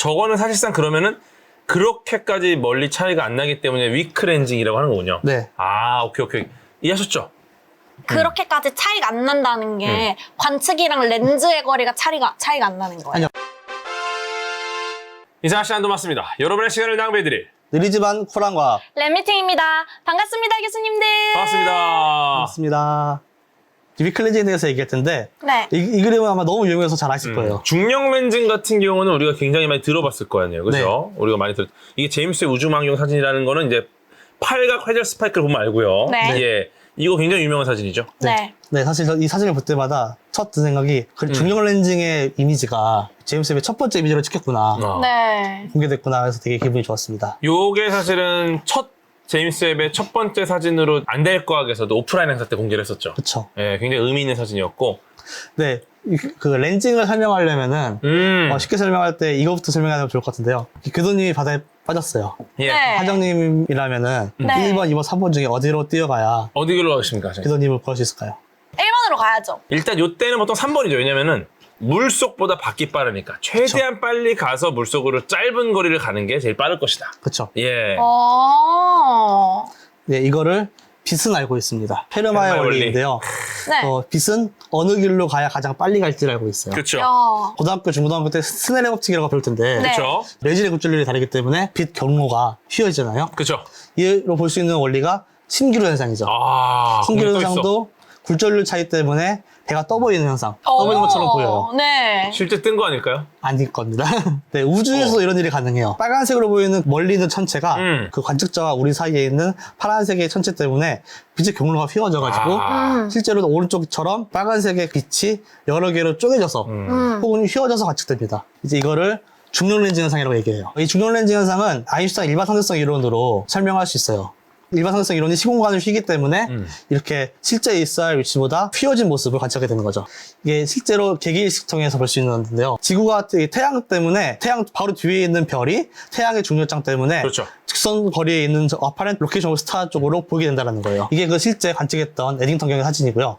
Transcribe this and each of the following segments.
저거는 사실상 그러면은 그렇게까지 멀리 차이가 안 나기 때문에 위크 렌징이라고 하는 거군요. 네. 아, 오케이. 이해하셨죠? 그렇게까지 차이가 안 난다는 게 관측이랑 렌즈의 거리가 차이가 안 나는 거예요. 아니요. 이상한 시간도 맞습니다. 여러분의 시간을 낭비해드릴 느리지만 쿨한 과학. 랩미팅입니다. 반갑습니다, 교수님들. 반갑습니다. 반갑습니다. 위클렌징에 대해서 얘기할 텐데 네. 이 그림은 아마 너무 유명해서 잘 아실 거예요. 중력 렌징 같은 경우는 우리가 굉장히 많이 들어봤을 거 아니에요. 그죠? 우리가 많이 이게 제임스 웹 우주망경 사진이라는 거는 이제 팔각 회절 스파이크를 보면 알고요. 네. 예. 이거 굉장히 유명한 사진이죠. 네. 네, 사실 이 사진을 볼 때마다 첫 든 생각이 중력 렌징의 이미지가 제임스 웹의 첫 번째 이미지로 찍혔구나. 네. 공개됐구나 해서 되게 기분이 좋았습니다. 요게 사실은 첫 제임스 웹의 첫 번째 사진으로 안될과학에서도 오프라인 행사 때 공개를 했었죠. 그렇죠. 예, 굉장히 의미 있는 사진이었고. 네, 그 렌징을 설명하려면은 쉽게 설명할 때 이거부터 설명하면 좋을 것 같은데요. 교도님이 바다에 빠졌어요. 예. 네. 하정님이라면은 네. 1번, 2번, 3번 중에 어디로 뛰어가야 어디로 가겠습니까? 하정님? 교도님을 구할 수 있을까요? 1번으로 가야죠. 일단 요때는 보통 3번이죠. 왜냐면은 물속보다 밖이 빠르니까 최대한 빨리 가서 물속으로 짧은 거리를 가는 게 제일 빠를 것이다. 그렇죠. 예. 네, 이거를 빛은 알고 있습니다. 페르마의 페르마의 원리인데요. 네. 빛은 어느 길로 가야 가장 빨리 갈지를 알고 있어요. 그렇죠. 야. 고등학교, 중고등학교 때 스넬의 법칙이라고 배울 텐데 네. 그렇죠. 레진의 굴절률이 다르기 때문에 빛 경로가 휘어지잖아요. 그렇죠. 이로 볼 수 있는 원리가 신기루 현상이죠. 아, 신기루 거기 또 있어. 현상도 굴절률 차이 때문에 배가 떠 보이는 현상. 떠 보이는 것처럼 보여요. 네. 실제 뜬 거 아닐까요? 아닐 겁니다. 네, 우주에서 이런 일이 가능해요. 빨간색으로 보이는 멀리 있는 천체가 그 관측자와 우리 사이에 있는 파란색의 천체 때문에 빛의 경로가 휘어져가지고 아. 실제로 오른쪽처럼 빨간색의 빛이 여러 개로 쪼개져서 혹은 휘어져서 관측됩니다. 이제 이거를 중력 렌즈 현상이라고 얘기해요. 이 중력 렌즈 현상은 아인슈타인 일반 상대성 이론으로 설명할 수 있어요. 일반 상대성 이론이 시공간을 휘기 때문에 이렇게 실제 있어야 할 위치보다 휘어진 모습을 관측하게 되는 거죠. 이게 실제로 개기일식 통해서 볼 수 있는 건데요. 지구가 태양 때문에 태양 바로 뒤에 있는 별이 태양의 중력장 때문에 그렇죠. 직선 거리에 있는 저 아파렌트 로케이션 오브 스타 쪽으로 보게 된다는 거예요. 이게 그 실제 관측했던 에딩턴 경의 사진이고요.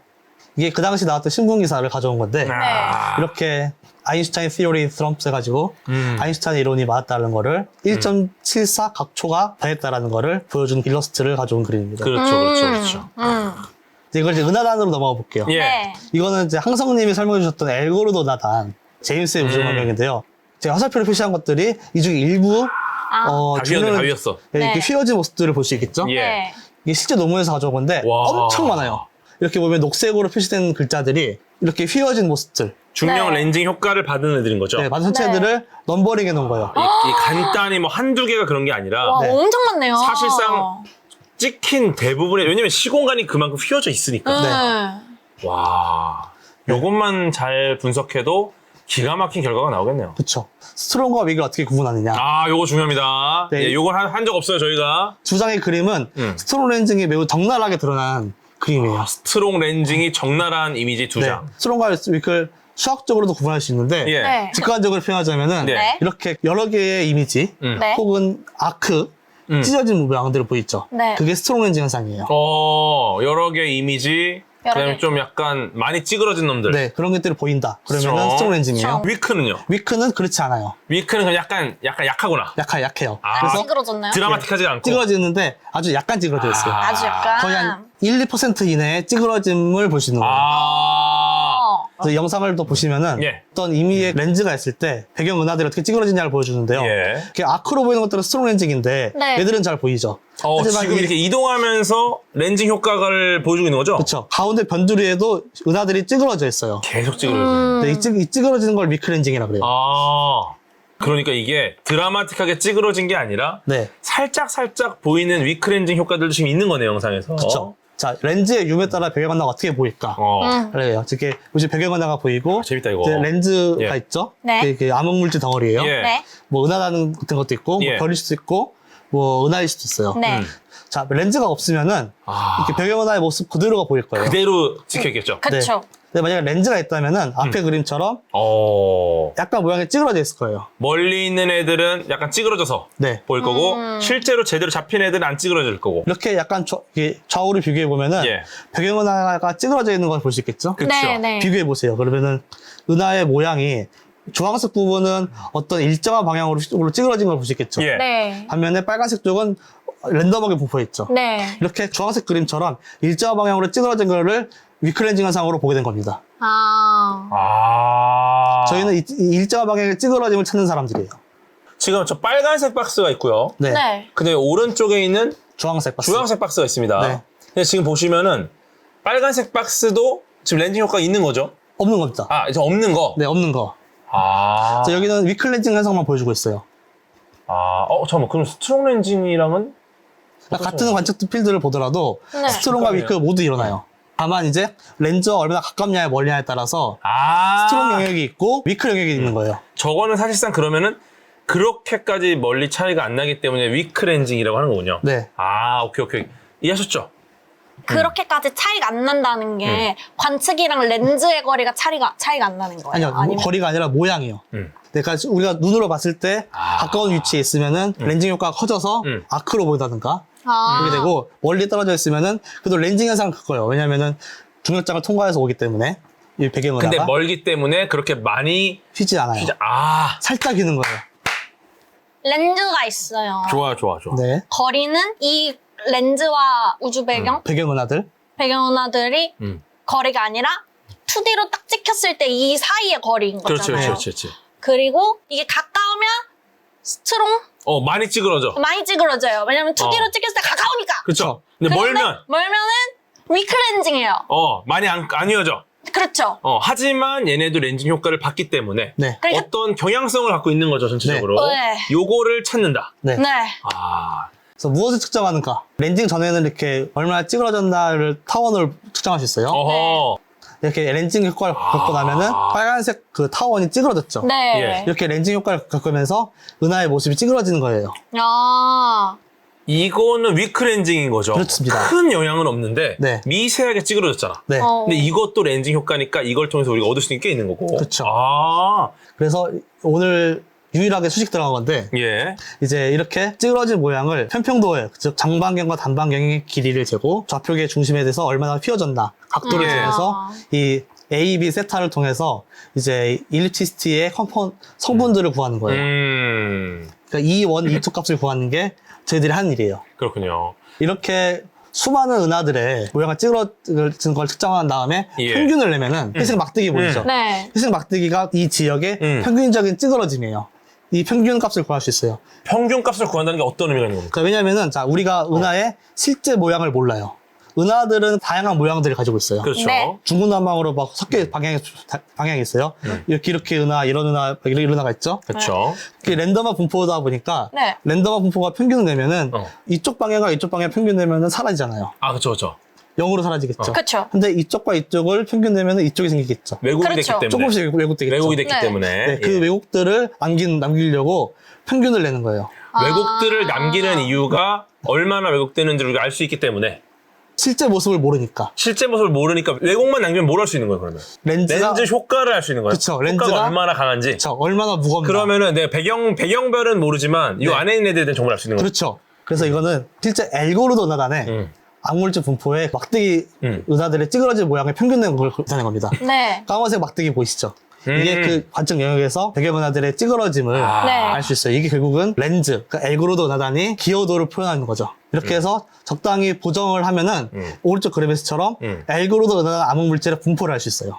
이게 그 당시 나왔던 신문 기사를 가져온 건데 아. 이렇게 아인슈타인 티오리 트럼프 해가지고 아인슈타인 이론이 맞았다는 거를 1.74 각초가 더했다라는 거를 보여준 일러스트를 가져온 그림입니다. 그렇죠. 이걸 이제 은하단으로 넘어가 볼게요. 예. 네. 이거는 이제 항성님이 설명해 주셨던 엘고르도 은하단 제임스의 우주망경인데요. 제가 화살표로 표시한 것들이 이 중에 일부 다 중력을- 휘었어. 네, 이렇게 네. 휘어진 모습들을 볼 수 있겠죠. 예. 네. 이게 실제 논문에서 가져온 건데 와. 엄청 많아요. 이렇게 보면 녹색으로 표시된 글자들이 이렇게 휘어진 모습들, 중력 네. 렌징 효과를 받은 애들인 거죠. 네, 많은 천체들을 넘버링해 놓은 거예요. 이 간단히 뭐 한두 개가 그런 게 아니라 와, 네. 엄청 많네요. 사실상 찍힌 대부분의, 왜냐면 시공간이 그만큼 휘어져 있으니까. 네. 와, 요것만 잘 분석해도 기가 막힌 결과가 나오겠네요. 그렇죠. 스트롱과 윅을 어떻게 구분하느냐. 아, 요거 중요합니다. 네. 예, 요걸 한 적 없어요, 저희가. 두 장의 그림은 스트롱 렌징이 매우 적나라하게 드러난 그림이에요. 스트롱 렌징이 적나라한 이미지 두 네. 장. 스트롱과 윅을 수학적으로도 구분할 수 있는데 예. 네. 직관적으로 표현하자면은 네. 이렇게 여러 개의 이미지 네. 혹은 아크 찢어진 모양들을 보이죠. 네. 그게 스트롱 렌징 현상이에요. 여러 개의 이미지, 여러 그다음에 개. 좀 약간 많이 찌그러진 놈들. 네, 그런 것들이 보인다. 그러면은 스트롱 렌징이에요. 위크는요? 위크는 그렇지 않아요. 위크는 그냥 약간 약하구나. 약해요. 아. 그래서 찌그러졌나요? 드라마틱하지 않고. 찌그러지는데 아주 약간 찌그러져 있어요. 아. 아주 약간. 거의 한 1, 2% 이내의 찌그러짐을 볼 수 있는 거예요. 그래서 영상을 또 보시면은 예. 어떤 임의의 렌즈가 있을 때 배경 은하들이 어떻게 찌그러지냐를 보여주는데요. 예. 이렇게 아크로 보이는 것들은 스트롱 렌징인데 네. 얘들은 잘 보이죠. 하지만 지금 이렇게 이동하면서 렌징 효과를 보여주고 있는 거죠? 그렇죠. 가운데 변두리에도 은하들이 찌그러져 있어요. 계속 찌그러져. 네, 이 찌그러지는 걸 미크 렌징이라고 그래요. 그러니까 이게 드라마틱하게 찌그러진 게 아니라 네, 살짝 보이는 위크 렌징 효과들도 지금 있는 거네요, 영상에서. 그렇죠. 자, 렌즈의 줌에 따라 배경 은하가 어떻게 보일까? 그래요. 이렇게 보시 배경 은하가 보이고 재밌다, 이거. 이제 렌즈가 예. 있죠. 네. 이게 암흑물질 덩어리예요. 예. 네. 뭐 은하단 같은 것도 있고 예. 뭐 별일 수도 있고 뭐 은하일 수도 있어요. 네. 자, 렌즈가 없으면은 이렇게 배경 은하의 모습 그대로가 보일 거예요. 그대로 찍혀있겠죠? 그쵸. 근데 만약에 렌즈가 있다면은 앞에 그림처럼 약간 모양이 찌그러져 있을 거예요. 멀리 있는 애들은 약간 찌그러져서 네. 보일 거고, 실제로 제대로 잡힌 애들은 안 찌그러질 거고. 이렇게 약간 이게 좌우를 비교해 보면은 예. 배경 은하가 찌그러져 있는 걸 볼 수 있겠죠? 그쵸. 네, 네. 비교해 보세요. 그러면은 은하의 모양이 주황색 부분은 어떤 일정한 방향으로 찌그러진 걸 볼 수 있겠죠. 예. 네. 반면에 빨간색 쪽은 랜덤하게 분포했죠. 네. 이렇게 주황색 그림처럼 일정한 방향으로 찌그러진 거를 위클렌징 현상으로 보게 된 겁니다. 아. 저희는 이 일정한 방향의 찌그러짐을 찾는 사람들이에요. 지금 저 빨간색 박스가 있고요. 네. 네. 근데 오른쪽에 있는 주황색 박스. 주황색 박스가 있습니다. 네. 근데 지금 보시면은 빨간색 박스도 지금 렌징 효과가 있는 거죠? 없는 겁니다. 아, 이제 없는 거? 네, 없는 거. 아. 자, 여기는 위클렌징 현상만 보여주고 있어요. 아, 잠깐만. 그럼 스트롱 렌징이랑은? 그러니까 같은 관측 필드를 보더라도 네. 스트롱과 잠깐만요. 위클 모두 일어나요. 다만 이제 렌즈와 얼마나 가깝냐에 멀냐에 따라서 아. 스트롱 영역이 있고 위클 영역이 있는 거예요. 저거는 사실상 그러면은 그렇게까지 멀리 차이가 안 나기 때문에 위크 렌징이라고 하는 거군요. 네. 아, 오케이. 이해하셨죠? 그렇게까지 차이가 안 난다는 게 관측이랑 렌즈의 거리가 차이가 안 나는 거예요? 아니요, 아니면 거리가 아니라 모양이요. 그러니까 우리가 눈으로 봤을 때 가까운 위치에 있으면은 렌징 효과가 커져서 아크로 보인다든가 그렇게 되고 멀리 떨어져 있으면은 그래도 렌징 현상은 그거예요. 왜냐면은 중력장을 통과해서 오기 때문에 이 배경을 근데 멀기 때문에 그렇게 많이 휘지 않아요. 아, 살짝 휘는 거예요. 렌즈가 있어요. 좋아. 네. 거리는 이 렌즈와 우주 배경 은하들. 배경은하들이 거리가 아니라 2D로 딱 찍혔을 때 이 사이의 거리인 거잖아요. 그렇지. 그리고 이게 가까우면 스트롱 많이 찌그러져. 많이 찌그러져요. 왜냐면 2D로 찍혔을 때 가까우니까. 그렇죠. 근데 멀면 멀면은 위클렌징이에요. 많이 안 휘어져. 그렇죠. 하지만 얘네도 렌징 효과를 받기 때문에 네. 그러니까- 어떤 경향성을 갖고 있는 거죠, 전체적으로. 네. 요거를 찾는다. 네. 네. 아, 그래서 무엇을 측정하는가? 렌징 전에는 이렇게 얼마나 찌그러졌나를 타원을 측정할 수 있어요. 어허. 이렇게 렌징 효과를 겪고 나면은 빨간색 그 타원이 찌그러졌죠. 네. 예. 이렇게 렌징 효과를 겪으면서 은하의 모습이 찌그러지는 거예요. 아. 이거는 위크 렌징인 거죠. 그렇습니다. 큰 영향은 없는데 네. 미세하게 찌그러졌잖아. 네. 근데 이것도 렌징 효과니까 이걸 통해서 우리가 얻을 수 있는 게 있는 거고. 그쵸. 아, 그래서 오늘 유일하게 수식 들어간 건데 예. 이제 이렇게 찌그러진 모양을 편평도에 즉 장반경과 단반경의 길이를 재고 좌표계 중심에 대해서 얼마나 휘어졌나 각도를 예. 재면서 이 A, B 세타를 통해서 이제 일립티시티의 성분들을 구하는 거예요. 그러니까 E1, E2 값을 구하는 게 저희들이 하는 일이에요. 그렇군요. 이렇게 수많은 은하들의 모양을 찌그러진 걸 측정한 다음에 예. 평균을 내면은 회색 막대기 보이죠? 네. 회색 막대기가 이 지역의 평균적인 찌그러짐이에요. 이 평균 값을 구할 수 있어요. 평균 값을 구한다는 게 어떤 의미가 있는 겁니까? 그러니까 왜냐면은 자 우리가 은하의 실제 모양을 몰라요. 은하들은 다양한 모양들을 가지고 있어요. 그렇죠. 네. 중구난방으로 막 섞여 방향이 있어요. 이렇게 은하, 이런 은하, 이런 은하가 있죠. 그렇죠. 그게 랜덤한 분포다 보니까 네. 랜덤한 분포가 평균을 내면은 어. 이쪽 방향과 이쪽 방향 평균 내면은 사라지잖아요. 아, 그렇죠. 0으로 사라지겠죠. 그렇죠. 근데 이쪽과 이쪽을 평균 내면은 이쪽이 생기겠죠. 왜곡이 그렇죠. 됐기 때문에. 조금씩 왜곡되겠죠. 왜곡이 됐기 네. 때문에. 네, 그 예. 왜곡들을 남기려고 평균을 내는 거예요. 왜곡들을 남기는 이유가 얼마나 왜곡되는지를 우리가 알 수 있기 때문에. 실제 모습을 모르니까. 실제 모습을 모르니까 왜곡만 남기면 뭘 할 수 있는 거예요, 그러면? 렌즈가 렌즈 효과를 알 수 있는 거예요. 그쵸, 효과가 렌즈가 얼마나 강한지. 그렇죠. 얼마나 무겁나. 그러면은 내 배경별은 모르지만 이 네. 안에 있는 애들에 대한 정보를 알 수 있는 거예요. 그렇죠. 그래서 이거는 실제 엘고르드 은하단의 암물질 분포에 막대기 은하들의 찌그러진 모양을 평균 내는 걸 나타낸 겁니다. 네. 까만색 막대기 보이시죠? 이게 그 관측 영역에서 배경 은하들의 찌그러짐을 네. 알 수 있어요. 이게 결국은 렌즈, 그러니까 엘고르드 은하단이 기여도를 표현하는 거죠. 이렇게 해서 적당히 보정을 하면은 오른쪽 그래프에서처럼 엘고르드 은하단 암흑물질의 분포를 알 수 있어요.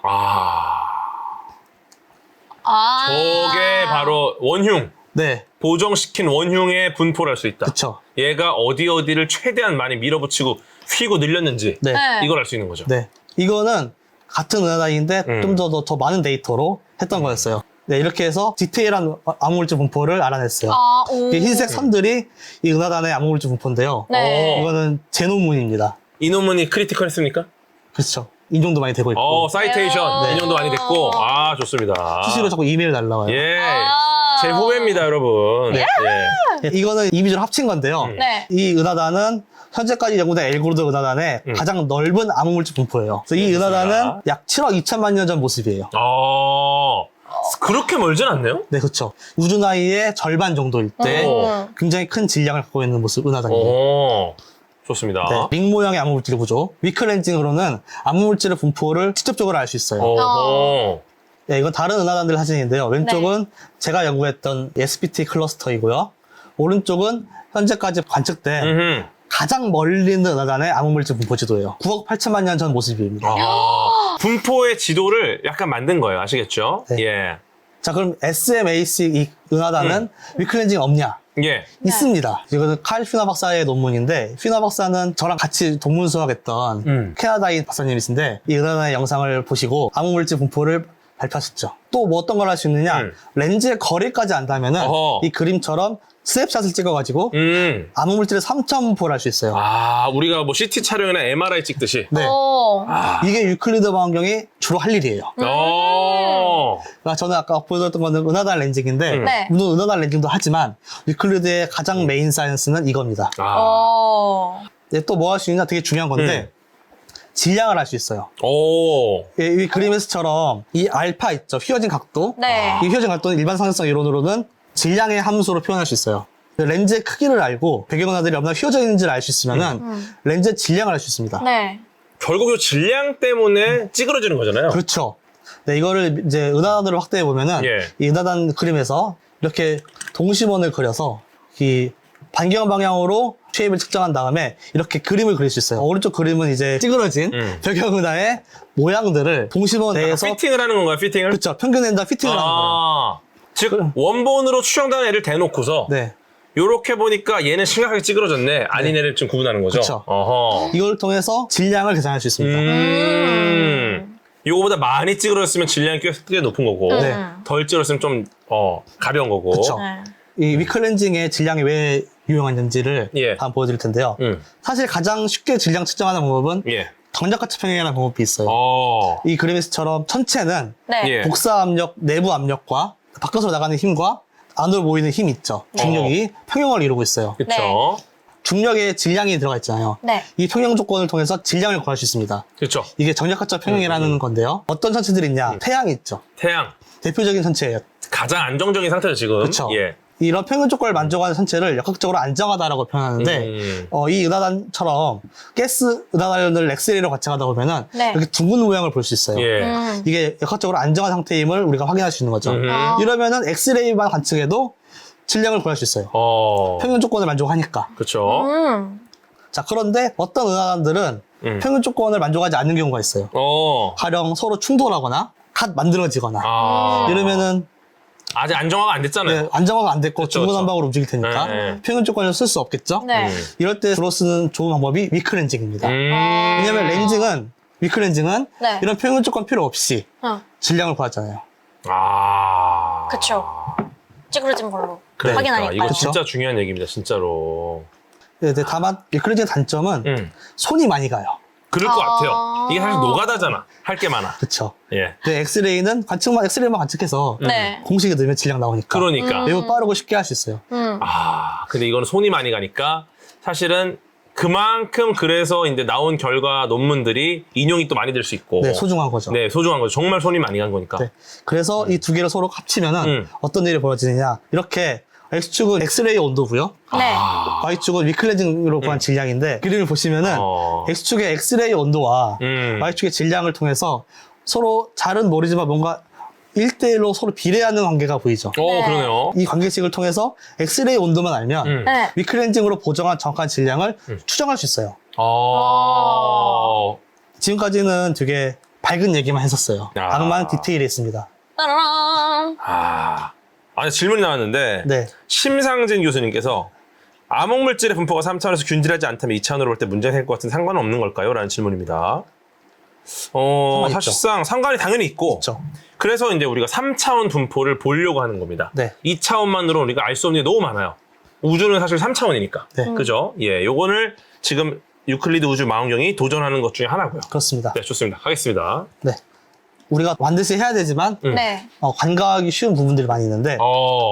저게 바로 원흉. 네, 보정시킨 원흉의 분포를 알 수 있다. 그쵸. 얘가 어디를 최대한 많이 밀어붙이고 휘고 늘렸는지 네. 네. 이걸 알 수 있는 거죠. 네. 이거는 같은 은하단인데 좀 더 많은 데이터로 했던 거였어요. 네, 이렇게 해서 디테일한 암흑물질 분포를 알아냈어요. 오. 이 흰색 선들이 이 은하단의 암흑물질 분포인데요. 네. 이거는 제 논문입니다. 이 논문이 크리티컬했습니까? 그렇죠. 인용도 많이 되고 있고. 사이테이션 네. 인용도 많이 됐고, 좋습니다. 수시로 자꾸 이메일 날라와요. 예, 아. 제 후배입니다, 여러분. 네. 예. 이거는 이미지로 합친 건데요. 네. 이 은하단은 현재까지 연구된 엘고르드 은하단의 가장 넓은 암흑물질 분포예요. 그래서 이 은하단은 약 7억 2천만 년 전 모습이에요. 그렇게 멀진 않네요? 네, 그렇죠. 우주 나이의 절반 정도일 때 굉장히 큰 질량을 갖고 있는 모습 은하단이에요. 좋습니다. 네, 링 모양의 암흑물질 구조. 위클렌징으로는 암흑물질의 분포를 직접적으로 알 수 있어요. 네, 이건 다른 은하단들 사진인데요. 왼쪽은 제가 연구했던 SPT 클러스터이고요. 오른쪽은 현재까지 관측된 음흠. 가장 멀리 있는 은하단의 암흑물질 분포 지도예요. 9억 8천만 년 전 모습입니다. 분포의 지도를 약간 만든 거예요. 아시겠죠? 네. 예. 자, 그럼 SMAC 이 은하단은 위클렌징 없냐? 예. 있습니다. 이거는 칼 피너 박사의 논문인데, 피너 박사는 저랑 같이 동문 수학했던 캐나다인 박사님이신데, 이 은하단의 영상을 보시고 암흑물질 분포를 발표하셨죠. 또 뭐 어떤 걸 할 수 있느냐? 렌즈의 거리까지 안다면은 어허. 이 그림처럼 스냅샷을 찍어가지고 암흑물질의 3차 분포를 할 수 있어요. 아, 우리가 뭐 CT 촬영이나 MRI 찍듯이. 네. 오. 이게 유클리드 망원경이 주로 할 일이에요. 그러니까 저는 아까 보여드렸던 거는 은하단 렌징인데, 네. 물론 은하단 렌징도 하지만 유클리드의 가장 메인 사이언스는 이겁니다. 오. 또 뭐 할 수 있냐? 되게 중요한 건데 질량을 할 수 있어요. 오. 이 그림에서처럼 이 알파 있죠? 휘어진 각도. 네. 이 휘어진 각도는 일반 상대성 이론으로는 질량의 함수로 표현할 수 있어요. 렌즈의 크기를 알고 배경은하들이 얼마나 휘어져 있는지를 알 수 있으면은 렌즈의 질량을 알 수 있습니다. 네. 결국 이 질량 때문에 찌그러지는 거잖아요. 그렇죠. 네, 이거를 이제 은하단으로 확대해 보면은 예. 이 은하단 그림에서 이렇게 동심원을 그려서 이 반경 방향으로 쉐입을 측정한 다음에 이렇게 그림을 그릴 수 있어요. 오른쪽 그림은 이제 찌그러진 배경은하의 모양들을 동심원 내에서 피팅을 하는 건가요? 피팅을? 그렇죠. 평균에다 피팅을 하는 거예요. 즉 원본으로 추정되는 애를 대놓고서 네. 요렇게 보니까 얘는 심각하게 찌그러졌네. 아닌 애를 좀 구분하는 거죠. 그쵸. 어허. 이걸 통해서 질량을 계산할 수 있습니다. 요거보다 많이 찌그러졌으면 질량이 꽤 높은 거고 네. 덜 찌그러졌으면 좀 가벼운 거고. 그쵸. 네. 이 위클렌징의 질량이 왜 유용한지를 예. 한번 보여드릴 텐데요. 사실 가장 쉽게 질량 측정하는 방법은 예. 정적가치 평형이라는 방법이 있어요. 어. 이 그림에서처럼 천체는 네. 예. 복사 압력, 내부 압력과 바깥으로 나가는 힘과 안으로 모이는 힘 있죠. 중력이 평형을 이루고 있어요. 그쵸. 네. 중력에 질량이 들어가 있잖아요. 네. 이 평형 조건을 통해서 질량을 구할 수 있습니다. 그쵸. 이게 정력가치 평형이라는 건데요. 어떤 천체들이 있냐? 태양이 있죠. 태양. 대표적인 천체예요. 가장 안정적인 상태죠, 지금. 그쵸. 예. 이런 평균 조건을 만족하는 천체를 역학적으로 안정하다라고 표현하는데 이 은하단처럼 가스 은하단을 엑스레이로 관측하다 보면은 네. 이렇게 둥근 모양을 볼 수 있어요. 예. 이게 역학적으로 안정한 상태임을 우리가 확인할 수 있는 거죠. 아. 이러면은 엑스레이만 관측해도 질량을 구할 수 있어요. 평균 조건을 만족하니까. 그쵸. 자, 그런데 어떤 은하단들은 평균 조건을 만족하지 않는 경우가 있어요. 가령 서로 충돌하거나 갓 만들어지거나 이러면은 아직 안정화가 안 됐잖아요. 네, 안정화가 안 됐고 그쵸, 중구난방으로 움직일 테니까 네. 평균 조건을 쓸 수 없겠죠. 네. 이럴 때 주로 쓰는 좋은 방법이 위클렌징입니다. 왜냐하면 렌징은 위클렌징은 네. 이런 평균 조건 필요 없이 어. 질량을 구하잖아요. 그쵸. 찌그러진 걸로 그러니까 확인하니까. 이거 그쵸? 진짜 중요한 얘기입니다, 진짜로. 네, 다만 위클렌징의 단점은 손이 많이 가요. 그럴 것 같아요. 이게 사실 노가다잖아. 할 게 많아. 그렇죠. 예. 근데 엑스레이는 엑스레이만 관측해서 네. 공식에 넣으면 질량 나오니까 그러니까. 매우 빠르고 쉽게 할 수 있어요. 근데 이거는 손이 많이 가니까 사실은 그만큼 그래서 이제 나온 결과 논문들이 인용이 또 많이 될 수 있고. 네, 소중한 거죠. 네, 소중한 거죠. 정말 손이 많이 간 거니까. 네. 그래서 이 두 개를 서로 합치면은 어떤 일이 벌어지느냐. 이렇게 X축은 엑스레이 온도고요. 네. Y축은 위클렌징으로 구한 질량인데 그림을 보시면은 X축의 엑스레이 온도와 Y축의 질량을 통해서 서로 잘은 모르지만 뭔가 1대1로 서로 비례하는 관계가 보이죠. 네. 그러네요. 이 관계식을 통해서 엑스레이 온도만 알면 네. 위클렌징으로 보정한 정확한 질량을 추정할 수 있어요. 지금까지는 되게 밝은 얘기만 했었어요. 악마는 디테일이 있습니다. 따라란. 아니, 질문이 나왔는데 네. 심상진 교수님께서 암흑물질의 분포가 3차원에서 균질하지 않다면 2차원으로 볼 때 문제가 될 것 같은 상관은 없는 걸까요? 라는 질문입니다. 사실상 상관이 당연히 있고 있죠. 그래서 이제 우리가 3차원 분포를 보려고 하는 겁니다. 네. 2차원만으로 우리가 알 수 없는 게 너무 많아요. 우주는 사실 3차원이니까. 네. 그죠? 예, 요거를 지금 유클리드 우주 망원경이 도전하는 것 중에 하나고요. 그렇습니다. 네, 좋습니다. 하겠습니다. 네. 우리가 반드시 해야 되지만 네. 간과하기 쉬운 부분들이 많이 있는데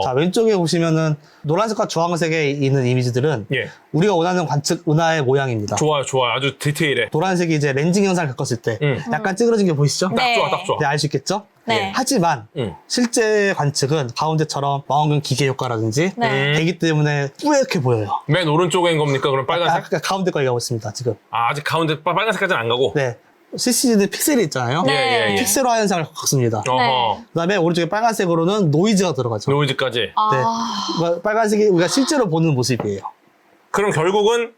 자, 왼쪽에 보시면은 노란색과 주황색에 있는 이미지들은 예. 우리가 원하는 관측 은하의 모양입니다. 좋아요, 좋아요. 아주 디테일해. 노란색이 이제 렌징 현상을 겪었을 때 약간 찌그러진 게 보이시죠? 네. 딱 좋아. 네, 알 수 있겠죠? 네. 하지만 실제 관측은 가운데처럼 망원경 기계 효과라든지 네. 되기 때문에 뿌옇게 보여요. 맨 오른쪽인 겁니까? 그럼 빨간색? 가운데 걸 얘기하고 있습니다, 지금. 아직 가운데 빨간색까지는 안 가고? 네. CCD 픽셀이 있잖아요. 네. 픽셀화 현상을 겪습니다. 어허. 그다음에 오른쪽에 빨간색으로는 노이즈가 들어가죠. 노이즈까지. 그러니까 빨간색이 우리가 실제로 보는 모습이에요. 그럼 결국은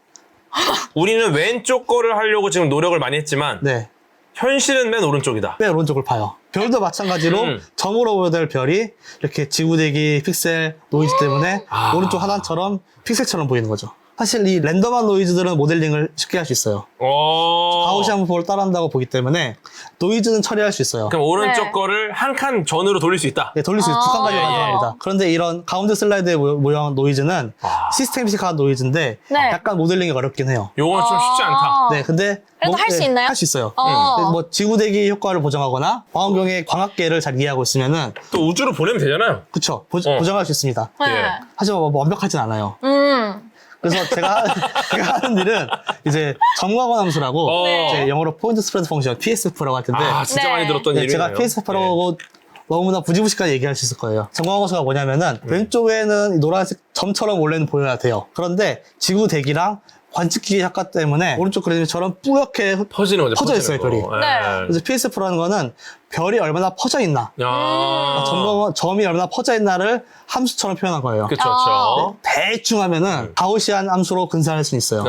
우리는 왼쪽 거를 하려고 지금 노력을 많이 했지만 네. 현실은 맨 오른쪽이다. 맨 오른쪽을 봐요. 별도 마찬가지로 점으로 보여야 될 별이 이렇게 지구대기 픽셀 노이즈 때문에 오른쪽 하단처럼 픽셀처럼 보이는 거죠. 사실 이 랜덤한 노이즈들은 모델링을 쉽게 할 수 있어요. 가우시안 분포를 따라한다고 보기 때문에 노이즈는 처리할 수 있어요. 그럼 오른쪽 네. 거를 한 칸 전으로 돌릴 수 있다. 네, 돌릴 수 있어요. 두 칸까지 예, 예. 가능합니다. 그런데 이런 가운데 슬라이드의 모양 노이즈는 시스템식한 노이즈인데 네. 약간 모델링이 어렵긴 해요. 요건 좀 쉽지 않다. 네, 근데 그래도 할수 있나요? 할 수 있어요. 어. 뭐 지구대기 효과를 보정하거나 망원경의 광학계를 잘 이해하고 있으면은 또 우주로 보내면 되잖아요. 그쵸 보정할 수 있습니다. 네. 예. 하지만 뭐 완벽하진 않아요. 그래서 제가 하는 일은 이제 점광원 함수라고 네. 이제 영어로 포인트 스프레드 펑션 PSF라고 할 텐데 진짜 네. 많이 들었던 네, 이름이네요. 제가 PSF라고 너무나 부지부식하게 얘기할 수 있을 거예요. 점광원 함수가 뭐냐면은 왼쪽에는 노란색 점처럼 원래는 보여야 돼요. 그런데 지구 대기랑 관측기계 효과 때문에 오른쪽 그림처럼 뿌옇게 퍼지는 거죠. 퍼져 있어요, 별이. 네. 그래서 PSF라는 거는 별이 얼마나 퍼져 있나, 점이 얼마나 퍼져 있나를 함수처럼 표현한 거예요. 그쵸, 그쵸. 대충 하면은 가우시안 함수로 근사할 수 있어요.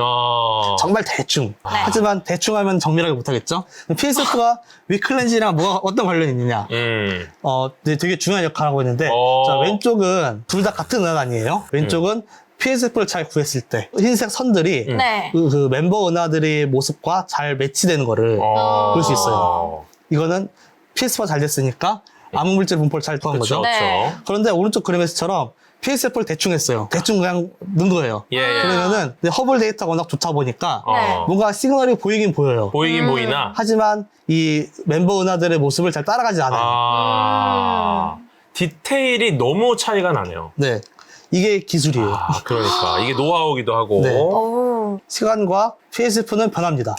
정말 대충. 하지만 대충 하면 정밀하게 못하겠죠? PSF가 위클렌즈랑 뭐가 어떤 관련이 있느냐? 네, 되게 중요한 역할을 하고 있는데, 자, 왼쪽은 둘 다 같은 은하 아니에요? 왼쪽은 PSF를 잘 구했을 때 흰색 선들이 네. 그 멤버 은하들의 모습과 잘 매치되는 거를 볼 수 있어요. 이거는 PSF가 잘 됐으니까 암흑물질 분포를 잘 통한 그쵸, 거죠. 네. 그쵸. 그런데 오른쪽 그림에서처럼 PSF를 대충 했어요. 대충 그냥 넣은 거예요. 예, 예. 그러면은 근데 허블 데이터가 워낙 좋다 보니까 네. 뭔가 시그널이 보이긴 보여요. 보이긴 보이나. 하지만 이 멤버 은하들의 모습을 잘 따라가지 않아요. 디테일이 너무 차이가 나네요. 네. 이게 기술이에요. 그러니까. 이게 노하우기도 하고. 네. 오. 시간과 PSF는 변합니다.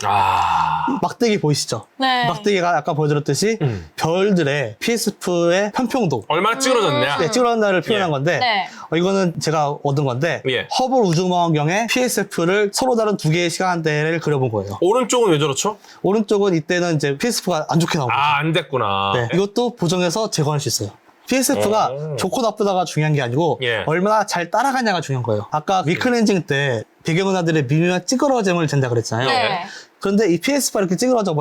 막대기 보이시죠? 네. 막대기가 아까 보여드렸듯이 별들의 PSF의 편평도 얼마나 찌그러졌냐. 네, 찌그러진 날을 표현한 예. 건데 네. 이거는 제가 얻은 건데 예. 허블 우주망원경의 PSF를 서로 다른 두 개의 시간대를 그려본 거예요. 오른쪽은 왜 저렇죠? 오른쪽은 이때는 이제 PSF가 안 좋게 나오고 안 됐구나. 네, 이것도 보정해서 제거할 수 있어요. PSF가 좋고 나쁘다가 중요한 게 아니고 예. 얼마나 잘 따라가냐가 중요한 거예요. 아까 위클렌징 때 배경은하들의 미묘한 찌그러짐을 잰다 그랬잖아요. 네. 그런데 이 PSF가 이렇게 찌그러져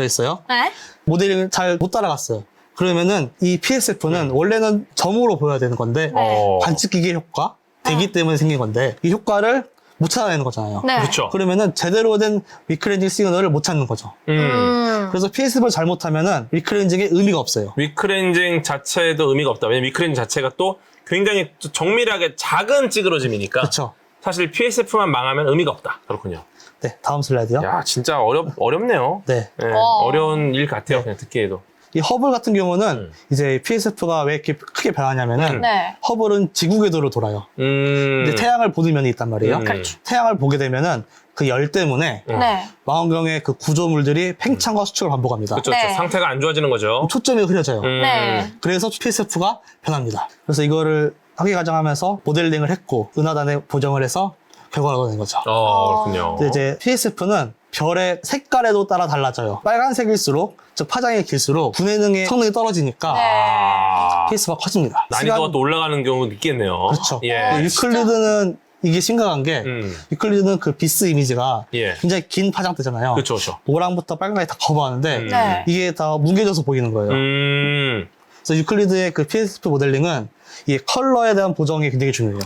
있어요. 네. 모델링을 잘 못 따라갔어요. 그러면은 이 PSF는 원래는 점으로 보여야 되는 건데 네. 관측기계 효과, 대기 때문에 생긴 건데 이 효과를 못 찾아내는 거잖아요. 네. 그렇죠. 그러면은 제대로 된 위클렌징 시그널을 못 찾는 거죠. 그래서 PSF를 잘못하면은 위클렌징의 의미가 없어요. 위크렌징 자체도 의미가 없다. 왜냐면 위크렌징 자체가 또 굉장히 정밀하게 작은 찌그러짐이니까. 그렇죠. 사실 PSF만 망하면 의미가 없다. 그렇군요. 네, 다음 슬라이드요. 야, 진짜 어렵네요. 네. 네, 어려운 일 같아요. 그냥 듣기에도. 이 허블 같은 경우는 이제 PSF가 왜 이렇게 크게 변하냐면은 네. 허블은 지구 궤도로 돌아요. 근데 태양을 보는 면이 있단 말이에요. 그렇죠. 태양을 보게 되면은 그 열 때문에 네. 망원경의 그 구조물들이 팽창과 수축을 반복합니다. 그렇죠. 네. 상태가 안 좋아지는 거죠. 초점이 흐려져요. 네. 그래서 PSF가 변합니다. 그래서 이거를 학위 과정하면서 모델링을 했고 은하단에 보정을 해서 결과를 얻어낸 거죠. 그렇군요. 근데 이제 PSF는 별의 색깔에도 따라 달라져요. 빨간색일수록 즉 파장이 길수록 분해능의 성능이 떨어지니까 네. PSF가 커집니다. 난이도가 또 올라가는 경우도 있겠네요. 그렇죠. 예. 유클리드는 이게 심각한 게 유클리드는 그 비스 이미지가 예. 굉장히 긴 파장대잖아요. 그렇죠, 그렇죠. 노랑부터 빨간까지 다 커버하는데 네. 이게 다 뭉개져서 보이는 거예요. 그래서 유클리드의 그 PSF 모델링은 이 컬러에 대한 보정이 굉장히 중요해요.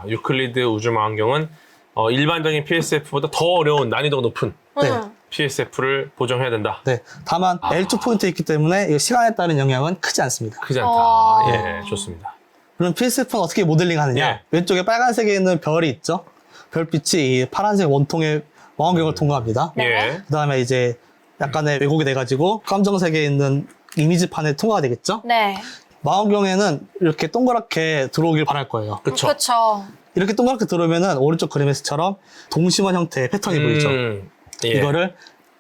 유클리드 우주망원경은 일반적인 PSF보다 더 어려운 난이도가 높은 네. PSF를 보정해야 된다. 네. 다만 L2 포인트에 있기 때문에 이 시간에 따른 영향은 크지 않습니다. 크지 않다. 어. 예, 좋습니다. 그럼 PSF는 어떻게 모델링 하느냐? 예. 왼쪽에 빨간색에 있는 별이 있죠? 별빛이 이 파란색 원통의 망원경을 통과합니다. 예. 그 다음에 이제 약간의 왜곡이 돼가지고 검정색에 있는 이미지판에 통과가 되겠죠? 네. 망원경에는 이렇게 동그랗게 들어오길 바랄 거예요. 그렇죠. 그렇죠. 이렇게 동그랗게 들어오면은 오른쪽 그림에서처럼 동심원 형태의 패턴이 보이죠? 예. 이거를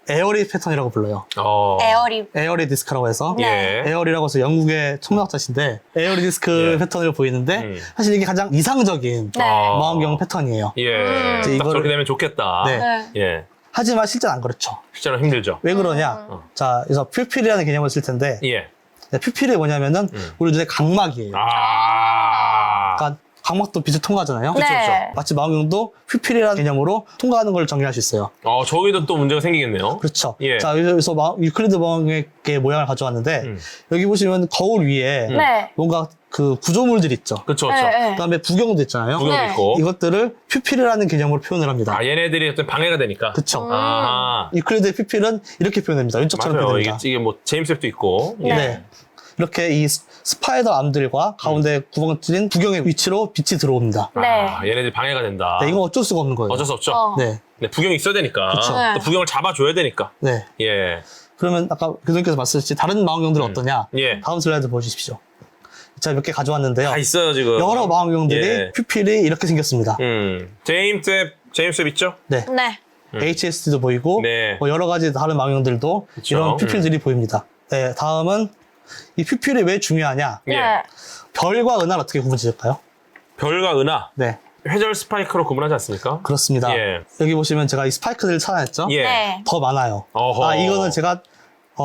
에어리 패턴이라고 불러요. 에어리. 에어리 디스크라고 해서 예. 에어리라고 해서 영국의 천문학자신데 에어리 디스크 예. 패턴을 보이는데 사실 이게 가장 이상적인 네. 망원경 패턴이에요. 예. 이제 딱 이거를- 저렇게 되면 좋겠다. 네. 네. 예. 하지만 실제는 안 그렇죠. 실제로 힘들죠. 왜 그러냐? 자, 그래서 퓨필이라는 개념을 쓸 텐데 예. 퓨필이 뭐냐면은 우리 눈의 각막이에요. 그러니까 각막도 빛을 통과하잖아요. 네. 마치 망원경도 퓨필이라는 개념으로 통과하는 걸 정의할 수 있어요. 저기도 또 문제가 생기겠네요. 그렇죠. 예. 자, 여기서 유클리드 망원경의 모양을 가져왔는데 여기 보시면 거울 위에 네. 뭔가 그 구조물들 있죠. 그렇죠. 네, 네. 그다음에 부경도 있잖아요. 구경 네. 있고. 이것들을 퓨필이라는 개념으로 표현을 합니다. 얘네들이 어떤 방해가 되니까. 그렇죠. 아. 유클리드의 퓨필은 이렇게 표현됩니다. 왼쪽처럼 맞아요. 표현됩니다. 이게 뭐 제임스웹도 있고. 예. 네. 이렇게 이 스파이더 암들과 가운데 구멍 뚫린 구경의 위치로 빛이 들어옵니다. 네. 얘네들 방해가 된다. 네, 이건 어쩔 수가 없는 거예요. 어쩔 수 없죠. 네. 네, 부경이 있어야 되니까. 그쵸. 네. 또 부경을 잡아줘야 되니까. 네. 예. 그러면 아까 교수님께서 말씀하셨듯이 다른 망원경들은 어떠냐? 예. 다음 슬라이드 보십시오. 제가 몇 개 가져왔는데요. 다 있어요, 지금. 여러 망원경들이 예. 퓨필이 이렇게 생겼습니다. 제임스웹 있죠? 네. 네. HSD도 보이고 네. 뭐 여러 가지 다른 망원경들도 그쵸. 이런 퓨필들이 보입니다. 네, 다음은 이 퓨필이 왜 중요하냐? 예. 네. 별과 은하를 어떻게 구분 지을까요? 별과 은하. 네, 회절 스파이크로 구분하지 않습니까? 그렇습니다. 예. 여기 보시면 제가 이 스파이크들을 찾아냈죠? 예. 네. 더 많아요. 어허. 이거는 제가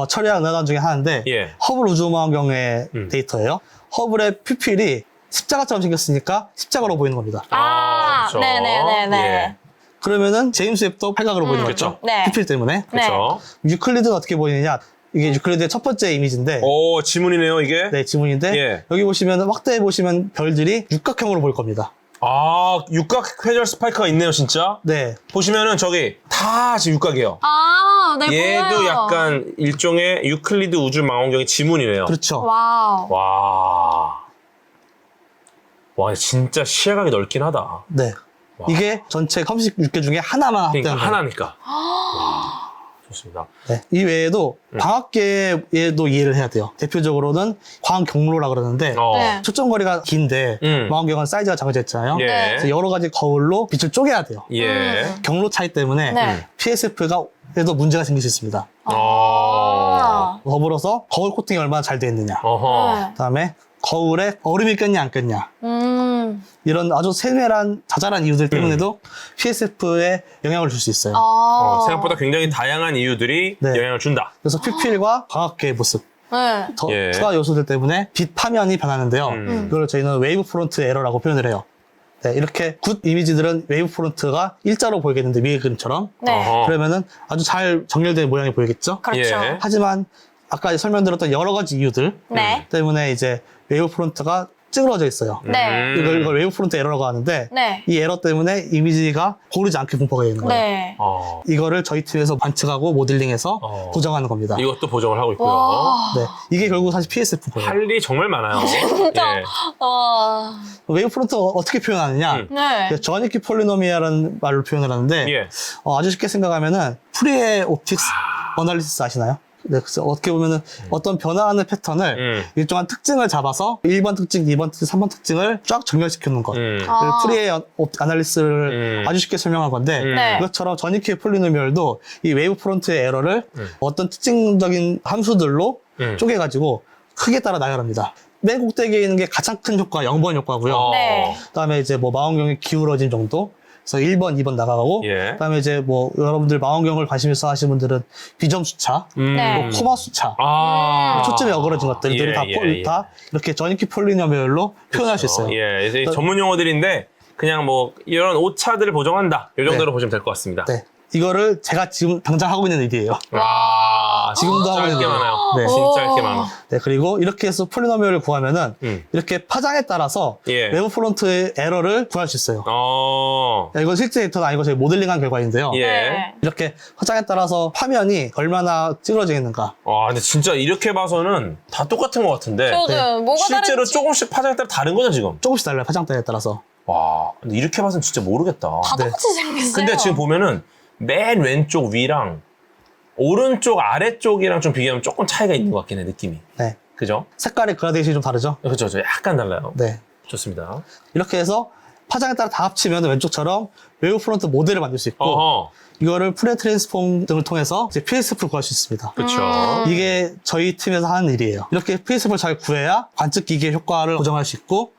처리한 은하단 중에 하나인데 예. 허블 우주망원경의 데이터예요. 허블의 퓨필이 십자가처럼 생겼으니까 십자가로 보이는 겁니다. 그렇죠. 네네네네. 예. 그러면 제임스 웹도 팔각으로 보이는 거죠. 네. 퓨필 때문에. 그렇죠. 유클리드는 어떻게 보이느냐? 이게 유클리드의 첫 번째 이미지인데 오, 지문이네요, 이게. 네, 지문인데 예. 여기 보시면 확대해 보시면 별들이 육각형으로 보일 겁니다. 육각 회절 스파이크가 있네요, 진짜. 네. 보시면은 저기 다 지금 육각이에요. 네, 얘도 보여요. 약간 일종의 유클리드 우주 망원경의 지문이네요. 그렇죠. 와우. 와, 진짜 시야각이 넓긴 하다. 네. 이게 전체 36개 중에 하나만 그러니까 합되는 거예요. 하나니까. 와, 좋습니다. 네. 이 외에도 광학계에도 이해를 해야 돼요. 대표적으로는 광경로라 그러는데 네. 초점거리가 긴데 망원경은 사이즈가 정해져 있잖아요. 예. 그래서 여러 가지 거울로 빛을 쪼개야 돼요. 예. 경로 차이 때문에 네. PSF가 에도 문제가 생길 수 있습니다. 더불어서 거울 코팅이 얼마나 잘 되어 있느냐. 어허. 그다음에 거울에 얼음이 꼈냐 안 꼈냐. 이런 아주 세밀한 자잘한 이유들 때문에도 PSF에 영향을 줄 수 있어요. 생각보다 굉장히 다양한 이유들이 네. 영향을 준다. 그래서 퓨필과 광학계의 모습 네. 더 예. 추가 요소들 때문에 빛 파면이 변하는데요. 이걸 저희는 웨이브 프론트 에러라고 표현을 해요. 네, 이렇게 굿 이미지들은 웨이브 프론트가 일자로 보이겠는데 위의 그림처럼 네. 어허. 그러면은 아주 잘 정렬된 모양이 보이겠죠. 그렇죠. 예. 하지만 아까 설명드렸던 여러 가지 이유들 네. 때문에 이제 웨이브 프론트가 찌그러져 있어요. 네. 이걸 웨이브 프론트 에러라고 하는데 네. 이 에러 때문에 이미지가 고르지 않게 분포가 되는 거예요. 네. 이거를 저희 팀에서 관측하고 모델링해서 보정하는 겁니다. 이것도 보정을 하고 있고요. 와. 네, 이게 결국 사실 PSF고요. 할 일이 정말 많아요. 진짜. 예. 웨이브 프론트 어떻게 표현하느냐? 네. 저니키 폴리노미아라는 말로 표현을 하는데 예. 아주 쉽게 생각하면은 프리에 옵틱스 어널리시스 아시나요? 네, 그래서 어떻게 보면은 어떤 변화하는 패턴을 일정한 특징을 잡아서 1번 특징, 2번 특징, 3번 특징을 쫙 정렬시켜 놓은 것. 프리의 아날리스를 아주 쉽게 설명한 건데 네. 그것처럼 저니키의 폴리노미얼도 이 웨이브 프론트의 에러를 어떤 특징적인 함수들로 쪼개가지고 크기에 따라 나열합니다. 맨 꼭대기에 있는 게 가장 큰 효과 0번 효과고요. 네. 그다음에 이제 뭐 망원경의 기울어짐 정도. 그래서 1번, 2번 나가고 예. 그다음에 이제 뭐 여러분들 망원경을 관심 있어 하시는 분들은 비점 수차, 네. 뭐 코마 수차, 초점이 어그러진 것들이 예, 다, 예. 다 이렇게 저니키 폴리노미얼로 표현할 수 있어요. 예, 이제 전문 용어들인데 그냥 뭐 이런 오차들을 보정한다. 이 정도로 네. 보시면 될 것 같습니다. 네. 이거를 제가 지금 당장 하고 있는 일이에요. 와, 지금도 진짜 하고 할 게 있는 많아요. 네. 진짜 할 게 많아. 네, 그리고 이렇게 해서 폴리노미얼을 구하면은 이렇게 파장에 따라서 예. 웨이브 프론트의 에러를 구할 수 있어요. 이건 실제 데이터는 아니고 저희 모델링한 결과인데요. 예. 네. 이렇게 파장에 따라서 파면이 얼마나 찌그러져 있는가. 와, 근데 진짜 이렇게 봐서는 다 똑같은 것 같은데. 저도 뭐가 실제로 다른지 조금씩 파장에 따라 다른 거죠, 지금? 조금씩 달라요, 파장대에 따라서. 와, 근데 이렇게 봐서는 진짜 모르겠다. 다 네. 똑같이 생겼어요. 근데 지금 보면은 맨 왼쪽 위랑 오른쪽 아래쪽이랑 좀 비교하면 조금 차이가 있는 것 같긴 해, 느낌이. 네. 그죠? 색깔의 그라데이션이 좀 다르죠? 그렇죠. 약간 달라요. 네. 좋습니다. 이렇게 해서 파장에 따라 다 합치면 왼쪽처럼 웨이브 프론트 모델을 만들 수 있고 어허. 이거를 프레 트랜스폼 등을 통해서 이제 PSF를 구할 수 있습니다. 그렇죠. 이게 저희 팀에서 하는 일이에요. 이렇게 PSF를 잘 구해야 관측 기기의 효과를 보정할 수 있고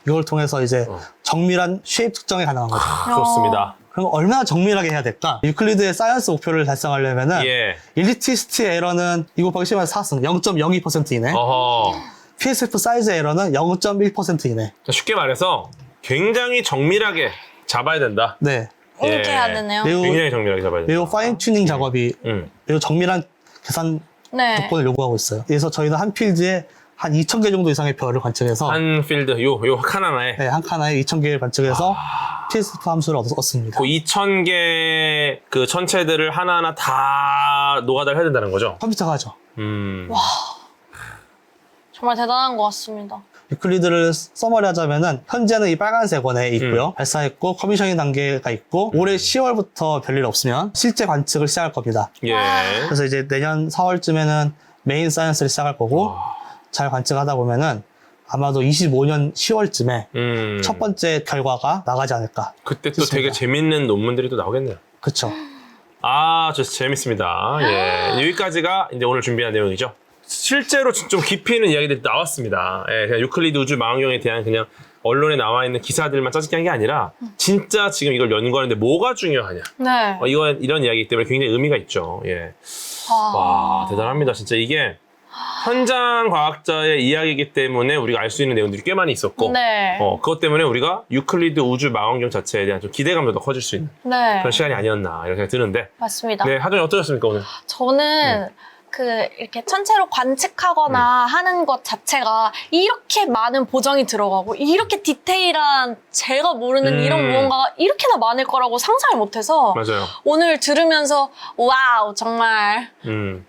이걸 통해서 이제 정밀한 쉐입 특정이 가능한 거죠. 좋습니다. 그럼 얼마나 정밀하게 해야 될까? 유클리드의 사이언스 목표를 달성하려면은 예. 일리티스트 에러는 2 곱하기 10에서 4승 0.02% 이내. 어허. PSF 사이즈 에러는 0.1% 이내. 자, 쉽게 말해서 굉장히 정밀하게 잡아야 된다. 네. 이렇게 예. 해야 되네요. 굉장히 정밀하게 잡아야 된다. 매우 파인 튜닝 작업이 매우 정밀한 계산 네. 조건을 요구하고 있어요. 그래서 저희는 한 필드에 한 2,000개 정도 이상의 별을 관측해서 한 필드 요 하나에 네, 한 칸에 2,000개를 관측해서 PSF 함수를 얻습니다. 그 2,000개 그 천체들을 하나하나 다 노가다를 해야 된다는 거죠. 컴퓨터가 하죠. 정말 대단한 것 같습니다. 유클리드를 서머리하자면은 현재는 이 빨간색 원에 있고요. 발사했고 커미셔닝 단계가 있고 올해 10월부터 별일 없으면 실제 관측을 시작할 겁니다. 예. 그래서 이제 내년 4월쯤에는 메인 사이언스를 시작할 거고 잘 관측하다 보면은 아마도 25년 10월쯤에 첫 번째 결과가 나가지 않을까. 그때 또 되게 재밌는 논문들이 또 나오겠네요. 그쵸. 아, 저 재밌습니다. 예. 여기까지가 이제 오늘 준비한 내용이죠. 실제로 좀 깊이 있는 이야기들이 나왔습니다. 예, 그냥 유클리드 우주 망원경에 대한 그냥 언론에 나와 있는 기사들만 짜증게 한 게 아니라 진짜 지금 이걸 연구하는데 뭐가 중요하냐. 네. 이런 이야기이기 때문에 굉장히 의미가 있죠. 예. 와, 대단합니다. 진짜 이게 현장 과학자의 이야기이기 때문에 우리가 알 수 있는 내용들이 꽤 많이 있었고 네. 그것 때문에 우리가 유클리드 우주 망원경 자체에 대한 좀 기대감도 더 커질 수 있는 네. 그런 시간이 아니었나 이런 생각이 드는데 맞습니다. 네, 하정이 어떠셨습니까 오늘? 저는 이렇게 천체로 관측하거나 하는 것 자체가 이렇게 많은 보정이 들어가고 이렇게 디테일한 제가 모르는 이런 무언가가 이렇게나 많을 거라고 상상을 못해서 맞아요. 오늘 들으면서 와우 정말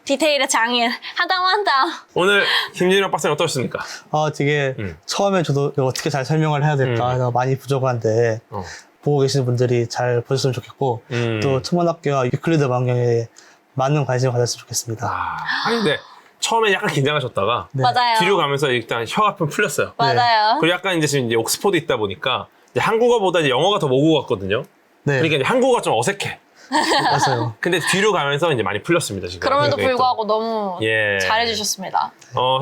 디테일의 장인 하다마다 오늘 김진영 박사님 어떠셨습니까? 되게 처음에 저도 이거 어떻게 잘 설명을 해야 될까 해서 많이 부족한데 보고 계시는 분들이 잘 보셨으면 좋겠고 또 천문학계와 유클리드 망원경에 많은 관심을 가졌으면 좋겠습니다. 아니 근데 처음에 약간 긴장하셨다가 네. 맞아요. 뒤로 가면서 일단 혀가 좀 풀렸어요. 맞아요. 그리고 약간 이제 지금 이제 옥스포드 있다 보니까 이제 한국어보다 이제 영어가 더 모국 같거든요. 네, 그러니까 이제 한국어가 좀 어색해. 맞아요. 근데 뒤로 가면서 이제 많이 풀렸습니다 지금. 그럼에도 굉장히 또. 불구하고 너무 예. 잘해주셨습니다.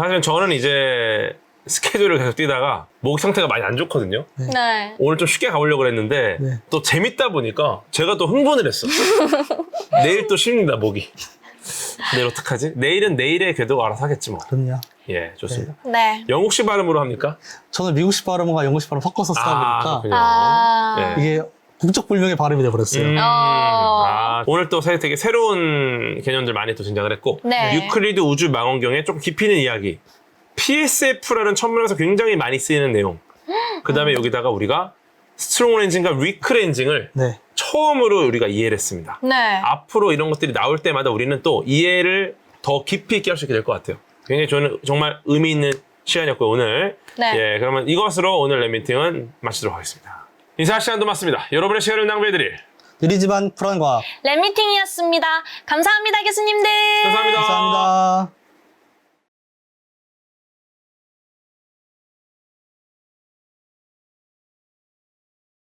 사실 저는 이제 스케줄을 계속 뛰다가 목 상태가 많이 안 좋거든요. 네. 오늘 좀 쉽게 가보려고 그랬는데 네. 또 재밌다 보니까 제가 또 흥분을 했어. 내일 또 쉽니다 목이. 내일 어떡하지? 내일은 내일의 궤도가 알아서 하겠지 뭐. 그럼요. 예, 좋습니다. 네. 영국식 발음으로 합니까? 저는 미국식 발음과 영국식 발음 섞어서 쓰다 보니까 그렇군요. 아. 예. 이게 국적 불명의 발음이 돼버렸어요. 오늘 또 되게 새로운 개념들 많이 또 등장을 했고 네. 유클리드 우주 망원경에 조금 깊이 있는 이야기 PSF라는 천문에서 굉장히 많이 쓰이는 내용 그 다음에 여기다가 우리가 스트롱 렌징과 리크 렌징을 네. 처음으로 우리가 이해를 했습니다. 네. 앞으로 이런 것들이 나올 때마다 우리는 또 이해를 더 깊이 있게 할 수 있게 될 것 같아요. 굉장히 저는 정말 의미 있는 시간이었고요, 오늘. 네. 예, 그러면 이것으로 오늘 랩미팅은 마치도록 하겠습니다. 인사할 시간도 맞습니다. 여러분의 시간을 낭비해드릴 느리지만 쿨한 과학. 랩미팅이었습니다. 감사합니다, 교수님들. 감사합니다. 감사합니다.